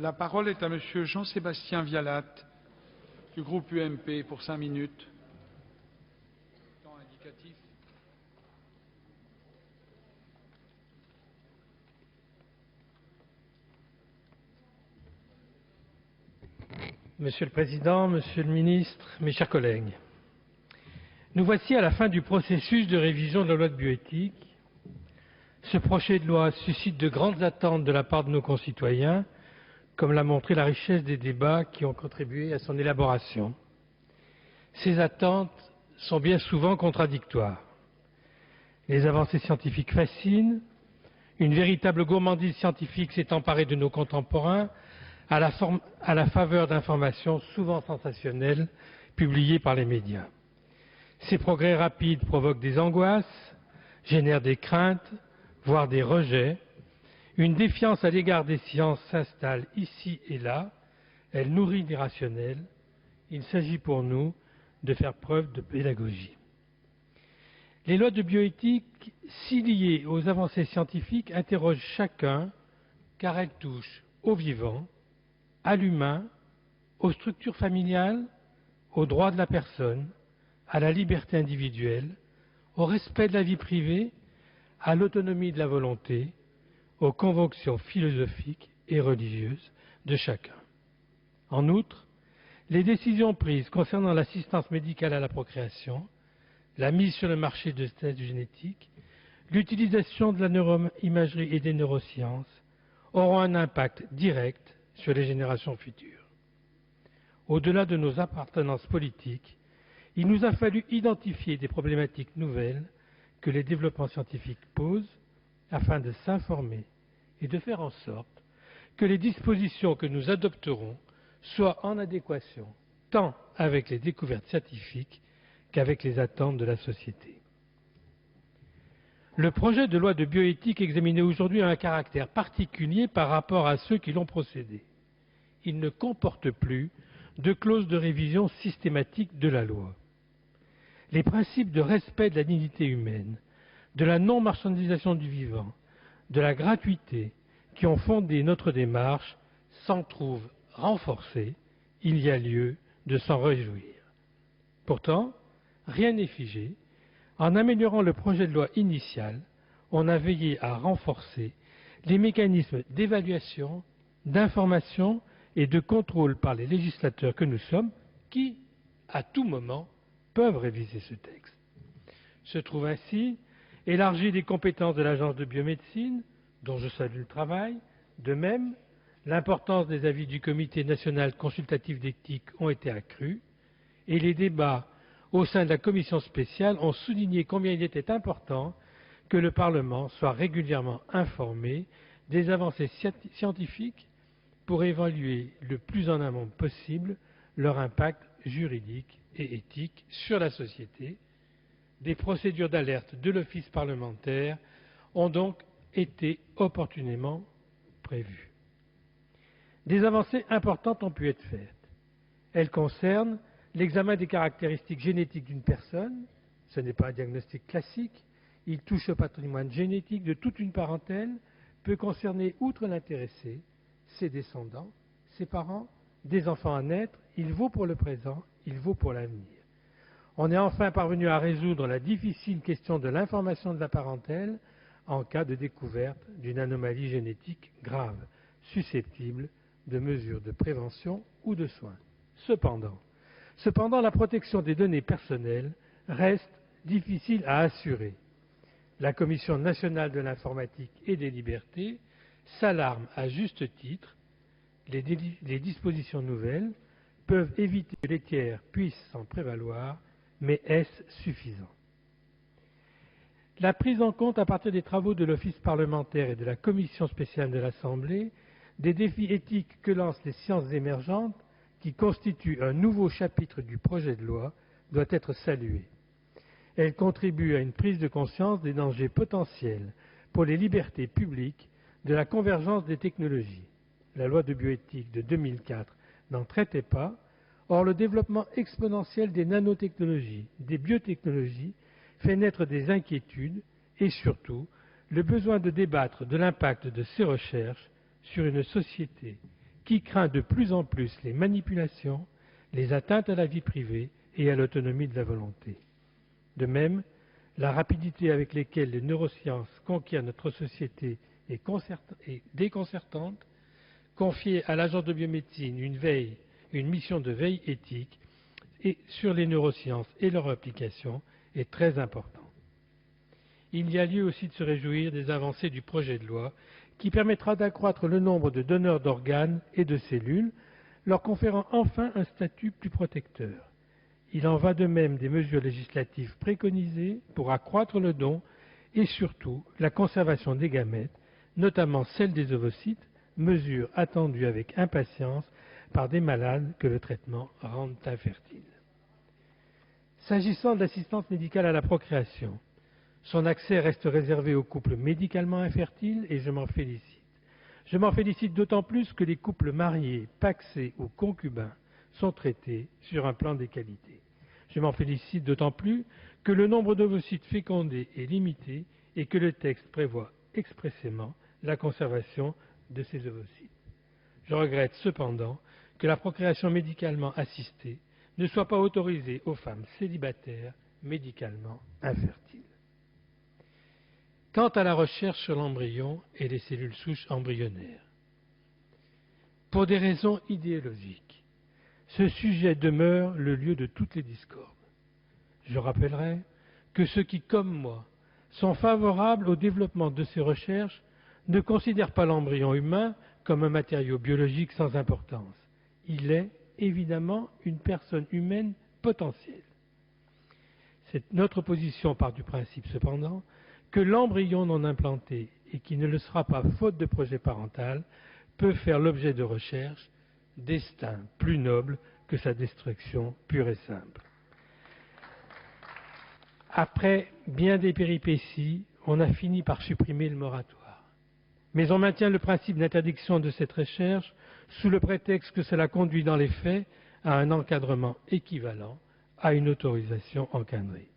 La parole est à Monsieur Jean-Sébastien Vialat, du groupe UMP, pour 5 minutes. Temps indicatif. Monsieur le Président, Monsieur le Ministre, mes chers collègues, nous voici à la fin du processus de révision de la loi de bioéthique. Ce projet de loi suscite de grandes attentes de la part de nos concitoyens, comme l'a montré la richesse des débats qui ont contribué à son élaboration. Ces attentes sont bien souvent contradictoires. Les avancées scientifiques fascinent, une véritable gourmandise scientifique s'est emparée de nos contemporains à la faveur d'informations souvent sensationnelles publiées par les médias. Ces progrès rapides provoquent des angoisses, génèrent des craintes, voire des rejets. Une défiance à l'égard des sciences s'installe ici et là. Elle nourrit l'irrationnel. Il s'agit pour nous de faire preuve de pédagogie. Les lois de bioéthique, si liées aux avancées scientifiques, interrogent chacun car elles touchent au vivant, à l'humain, aux structures familiales, aux droits de la personne, à la liberté individuelle, au respect de la vie privée, à l'autonomie de la volonté, aux convictions philosophiques et religieuses de chacun. En outre, les décisions prises concernant l'assistance médicale à la procréation, la mise sur le marché de tests génétiques, l'utilisation de la neuroimagerie et des neurosciences auront un impact direct sur les générations futures. Au-delà de nos appartenances politiques, il nous a fallu identifier des problématiques nouvelles que les développements scientifiques posent afin de s'informer et de faire en sorte que les dispositions que nous adopterons soient en adéquation tant avec les découvertes scientifiques qu'avec les attentes de la société. Le projet de loi de bioéthique examiné aujourd'hui a un caractère particulier par rapport à ceux qui l'ont précédé. Il ne comporte plus de clause de révision systématique de la loi. Les principes de respect de la dignité humaine, de la non-marchandisation du vivant, de la gratuité qui ont fondé notre démarche s'en trouvent renforcés. Il y a lieu de s'en réjouir. Pourtant, rien n'est figé. En améliorant le projet de loi initial, on a veillé à renforcer les mécanismes d'évaluation, d'information et de contrôle par les législateurs que nous sommes, qui, à tout moment, peuvent réviser ce texte. Se trouve ainsi élargie les compétences de l'Agence de biomédecine, dont je salue le travail. De même, l'importance des avis du Comité national consultatif d'éthique ont été accrus, et les débats au sein de la commission spéciale ont souligné combien il était important que le Parlement soit régulièrement informé des avancées scientifiques pour évaluer le plus en amont possible leur impact juridique et éthique sur la société. Des procédures d'alerte de l'Office parlementaire ont donc été opportunément prévues. Des avancées importantes ont pu être faites. Elles concernent l'examen des caractéristiques génétiques d'une personne. Ce n'est pas un diagnostic classique. Il touche au patrimoine génétique de toute une parentèle, peut concerner, outre l'intéressé, ses descendants, ses parents, des enfants à naître. Il vaut pour le présent, il vaut pour l'avenir. On est enfin parvenu à résoudre la difficile question de l'information de la parentèle en cas de découverte d'une anomalie génétique grave, susceptible de mesures de prévention ou de soins. Cependant, la protection des données personnelles reste difficile à assurer. La Commission nationale de l'informatique et des libertés s'alarme à juste titre. Les dispositions nouvelles peuvent éviter que les tiers puissent s'en prévaloir, mais est-ce suffisant? La prise en compte à partir des travaux de l'Office parlementaire et de la Commission spéciale de l'Assemblée des défis éthiques que lancent les sciences émergentes, qui constituent un nouveau chapitre du projet de loi, doit être saluée. Elle contribue à une prise de conscience des dangers potentiels pour les libertés publiques de la convergence des technologies. La loi de bioéthique de 2004 n'en traitait pas. Or, le développement exponentiel des nanotechnologies, des biotechnologies, fait naître des inquiétudes et surtout le besoin de débattre de l'impact de ces recherches sur une société qui craint de plus en plus les manipulations, les atteintes à la vie privée et à l'autonomie de la volonté. De même, la rapidité avec laquelle les neurosciences conquièrent notre société est déconcertante. Confier à l'agence de biomédecine une mission de veille éthique sur les neurosciences et leur application est très important. Il y a lieu aussi de se réjouir des avancées du projet de loi qui permettra d'accroître le nombre de donneurs d'organes et de cellules, leur conférant enfin un statut plus protecteur. Il en va de même des mesures législatives préconisées pour accroître le don et surtout la conservation des gamètes, notamment celle des ovocytes, mesure attendue avec impatience par des malades que le traitement rend infertiles. S'agissant de l'assistance médicale à la procréation, son accès reste réservé aux couples médicalement infertiles et je m'en félicite. Je m'en félicite d'autant plus que les couples mariés, pacsés ou concubins sont traités sur un plan d'égalité. Je m'en félicite d'autant plus que le nombre d'ovocytes fécondés est limité et que le texte prévoit expressément la conservation de ces ovocytes. Je regrette cependant que la procréation médicalement assistée ne soit pas autorisée aux femmes célibataires médicalement infertiles. Quant à la recherche sur l'embryon et les cellules souches embryonnaires, pour des raisons idéologiques, ce sujet demeure le lieu de toutes les discordes. Je rappellerai que ceux qui, comme moi, sont favorables au développement de ces recherches ne considèrent pas l'embryon humain comme un matériau biologique sans importance. Il est évidemment une personne humaine potentielle. Notre position part du principe cependant que l'embryon non implanté et qui ne le sera pas faute de projet parental peut faire l'objet de recherches, destin plus noble que sa destruction pure et simple. Après bien des péripéties, on a fini par supprimer le moratoire. Mais on maintient le principe d'interdiction de cette recherche sous le prétexte que cela conduit dans les faits à un encadrement équivalent à une autorisation encadrée.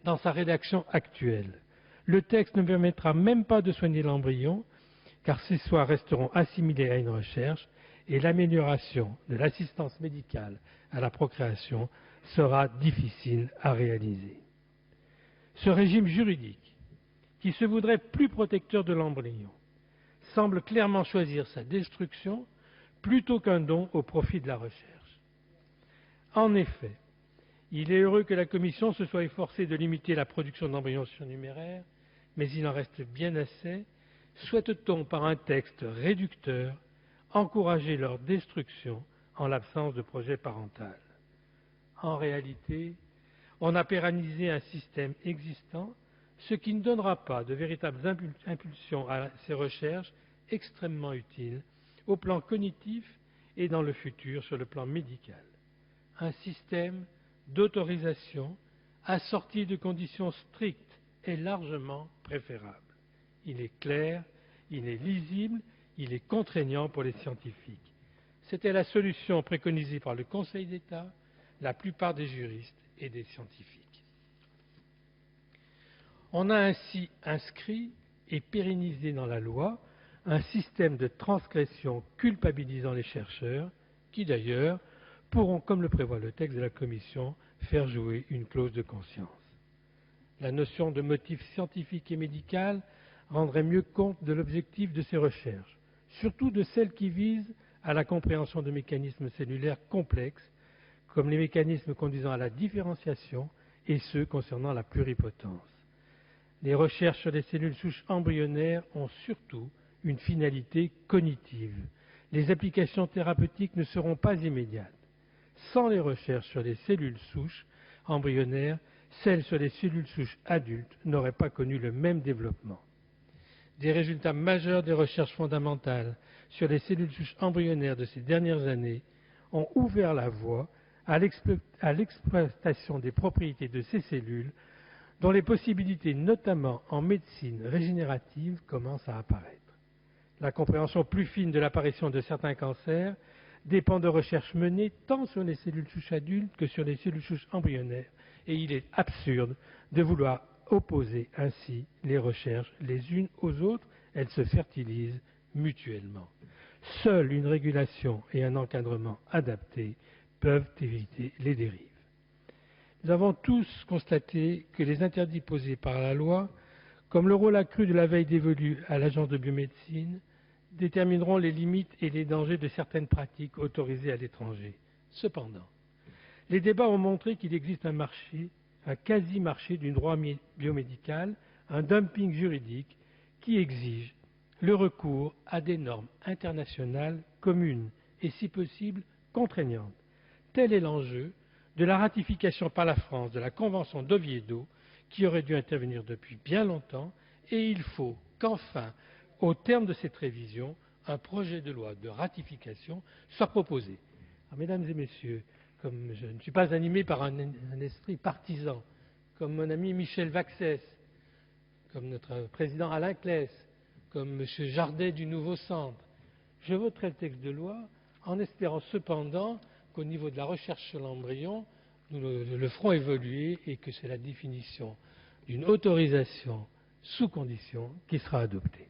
Dans sa rédaction actuelle, le texte ne permettra même pas de soigner l'embryon, car ces soins resteront assimilés à une recherche et l'amélioration de l'assistance médicale à la procréation sera difficile à réaliser. Ce régime juridique, qui se voudrait plus protecteur de l'embryon, semble clairement choisir sa destruction plutôt qu'un don au profit de la recherche. En effet, il est heureux que la Commission se soit efforcée de limiter la production d'embryons surnuméraires, mais il en reste bien assez. Souhaite-t-on, par un texte réducteur, encourager leur destruction en l'absence de projet parental? En réalité, on a pérennisé un système existant, ce qui ne donnera pas de véritables impulsions à ces recherches extrêmement utiles au plan cognitif et dans le futur sur le plan médical. Un système d'autorisation assorti de conditions strictes est largement préférable. Il est clair, il est lisible, il est contraignant pour les scientifiques. C'était la solution préconisée par le Conseil d'État, la plupart des juristes et des scientifiques. On a ainsi inscrit et pérennisé dans la loi un système de transgression culpabilisant les chercheurs, qui d'ailleurs pourront, comme le prévoit le texte de la Commission, faire jouer une clause de conscience. La notion de motif scientifique et médical rendrait mieux compte de l'objectif de ces recherches, surtout de celles qui visent à la compréhension de mécanismes cellulaires complexes, comme les mécanismes conduisant à la différenciation et ceux concernant la pluripotence. Les recherches sur les cellules souches embryonnaires ont surtout une finalité cognitive. Les applications thérapeutiques ne seront pas immédiates. Sans les recherches sur les cellules souches embryonnaires, celles sur les cellules souches adultes n'auraient pas connu le même développement. Des résultats majeurs des recherches fondamentales sur les cellules souches embryonnaires de ces dernières années ont ouvert la voie à l'exploitation des propriétés de ces cellules, dont les possibilités, notamment en médecine régénérative, commencent à apparaître. La compréhension plus fine de l'apparition de certains cancers dépend de recherches menées tant sur les cellules souches adultes que sur les cellules souches embryonnaires, et il est absurde de vouloir opposer ainsi les recherches les unes aux autres, elles se fertilisent mutuellement. Seule une régulation et un encadrement adaptés peuvent éviter les dérives. Nous avons tous constaté que les interdits posés par la loi, comme le rôle accru de la veille dévolue à l'Agence de biomédecine, détermineront les limites et les dangers de certaines pratiques autorisées à l'étranger. Cependant, les débats ont montré qu'il existe un marché, un quasi-marché du droit biomédical, un dumping juridique qui exige le recours à des normes internationales communes et, si possible, contraignantes. Tel est l'enjeu de la ratification par la France de la Convention d'Oviedo, qui aurait dû intervenir depuis bien longtemps, et il faut qu'enfin, au terme de cette révision, un projet de loi de ratification soit proposé. Alors, mesdames et messieurs, comme je ne suis pas animé par un esprit partisan, comme mon ami Michel Vaxès, comme notre président Alain Claes, comme M. Jardet du Nouveau Centre, je voterai le texte de loi en espérant cependant qu'au niveau de la recherche sur l'embryon, nous le ferons évoluer et que c'est la définition d'une autorisation sous condition qui sera adoptée.